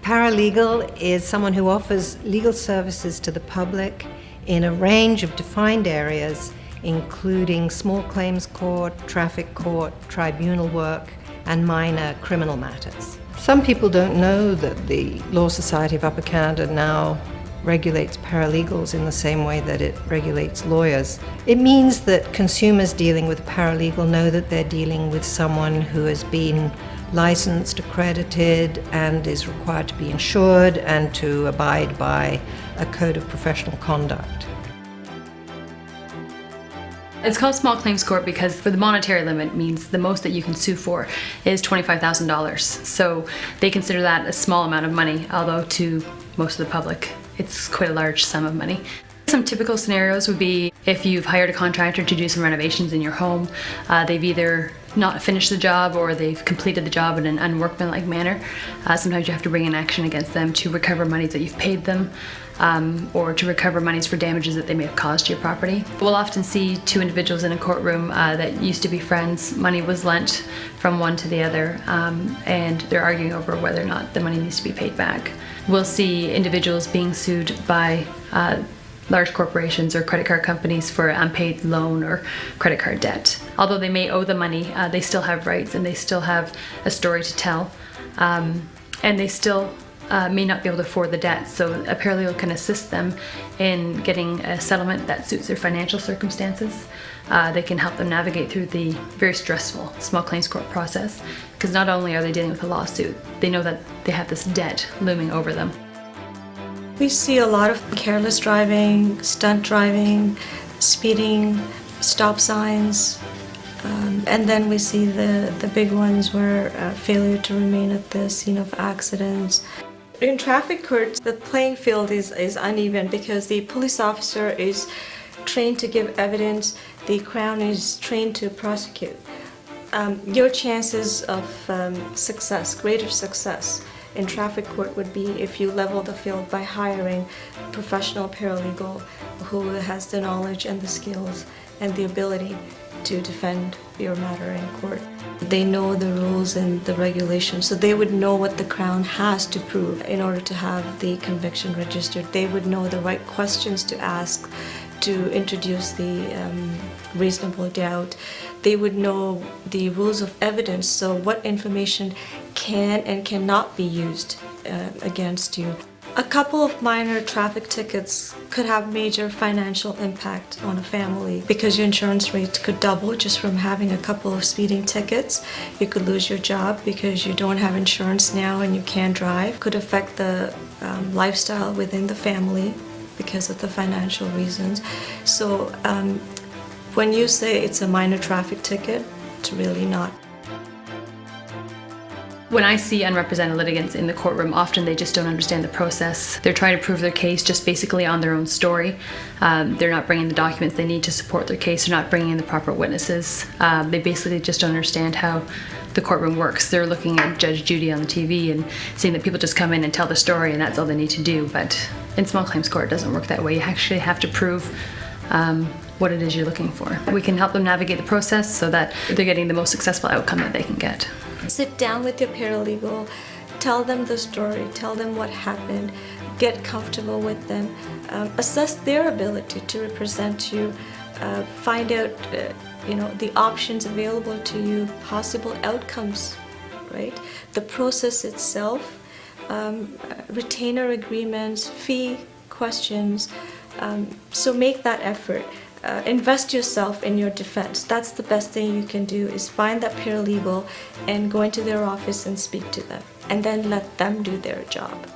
Paralegal is someone who offers legal services to the public in a range of defined areas, including small claims court, traffic court, tribunal work, and minor criminal matters. Some people don't know that the Law Society of Upper Canada now regulates paralegals in the same way that it regulates lawyers. It means that consumers dealing with a paralegal know that they're dealing with someone who has been licensed, accredited, and is required to be insured and to abide by a code of professional conduct. It's called small claims court because for the monetary limit means the most that you can sue for is $25,000. So they consider that a small amount of money, although to most of the public it's quite a large sum of money. Some typical scenarios would be if you've hired a contractor to do some renovations in your home, they've either not finished the job or they've completed the job in an unworkmanlike manner. Sometimes you have to bring an action against them to recover monies that you've paid them, or to recover monies for damages that they may have caused to your property. We'll often see two individuals in a courtroom that used to be friends. Money was lent from one to the other, and they're arguing over whether or not the money needs to be paid back. We'll see individuals being sued by large corporations or credit card companies for unpaid loan or credit card debt. Although they may owe the money, they still have rights and they still have a story to tell, and they still may not be able to afford the debt, so a paralegal can assist them in getting a settlement that suits their financial circumstances. They can help them navigate through the very stressful small claims court process, because not only are they dealing with a lawsuit, they know that they have this debt looming over them. We see a lot of careless driving, stunt driving, speeding, stop signs, and then we see the big ones where failure to remain at the scene of accidents. In traffic courts, the playing field is uneven because the police officer is trained to give evidence, the Crown is trained to prosecute. Your chances of success, greater success, in traffic court would be if you level the field by hiring a professional paralegal who has the knowledge and the skills and the ability to defend your matter in court. They know the rules and the regulations, so they would know what the Crown has to prove in order to have the conviction registered. They would know the right questions to ask to introduce the reasonable doubt. They would know the rules of evidence, so what information can and cannot be used against you. A couple of minor traffic tickets could have major financial impact on a family because your insurance rate could double just from having a couple of speeding tickets. You could lose your job because you don't have insurance now and you can't drive. Could affect the lifestyle within the family because of the financial reasons. So when you say it's a minor traffic ticket, it's really not. When I see unrepresented litigants in the courtroom, often they just don't understand the process. They're trying to prove their case just basically on their own story. They're not bringing the documents they need to support their case. They're not bringing in the proper witnesses. They basically just don't understand how the courtroom works. They're looking at Judge Judy on the TV and seeing that people just come in and tell the story and that's all they need to do. But in small claims court, it doesn't work that way. You actually have to prove what it is you're looking for. We can help them navigate the process so that they're getting the most successful outcome that they can get. Sit down with your paralegal, tell them the story, tell them what happened, get comfortable with them, assess their ability to represent you, find out the options available to you, possible outcomes, right? The process itself, retainer agreements, fee questions, so make that effort. Invest yourself in your defense. That's the best thing you can do, is find that paralegal and go into their office and speak to them, and then let them do their job.